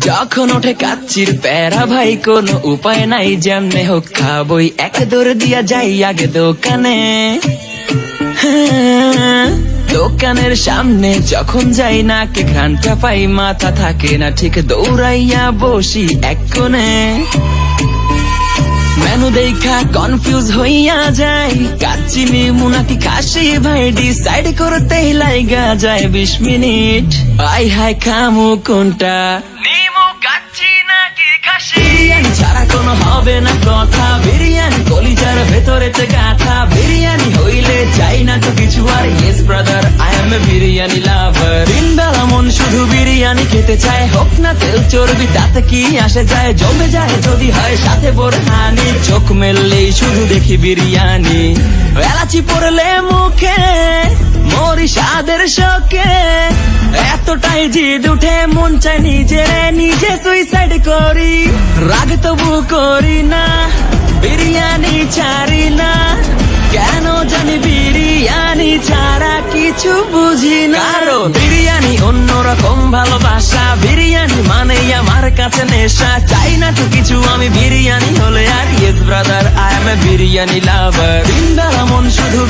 যখন ওঠে কাচ্চির প্যারা ভাই কোনো উপায় নাই, যেমনে হোক খাবই, এক দৌড় দিয়া যাই আগে দোকানে। দোকানের সামনে যখন যাই না কে ঘ্রাণটা পাই, মাথা থাকে না ঠিক, দৌড়াইয়া বসি এক কোণে। মেনু দেখা কনফিউজ হইয়া যায়, কাচ্চি নিমু নাকি খাসি ভাই ডিসাইড করতেই লাইগা যায় 20 মিনিট। আই হাই খামু কোনটা, নিমু কাচ্চি নাকি খাসি? বিরিয়ানি ছাড়া কোনো হবে না কথা, বিরিয়ানি কলিজার ভেতরেতে গাথা, বিরিয়ানি হইলে চাই না তো কিছু আর। Yes brother, I M A biryani লাভার। দিন বেলা মন শুধু বিরিয়ানি খেতে চায়, হোক না তেল চর্বি তাতে কি আসে যায়, জমে যায় যদি হয় সাথে বোরহানি। চোখ মেললেই শুধু দেখি বিরিয়ানি, এলাচি পড়লে মুখে মরি স্বাদের শোকে। এতটাই জিদ উঠে মন চাই নিজে সুইসাইড করি, রাগ তবু করি না, বিরিয়ানি ছাড়ি না। কেন জানি বিরিয়ানি ছাড়া কিছু বুঝি না, কারণ বিরিয়ানি অন্যরকম ভালোবাসা, বিরিয়ানি মানে আমার কাছে নেশা। চাই না তো কিছু আমি বিরিয়ানি হলে আর। Yes brother, I M A biryani লাভার। দিন বেলা মন শুধু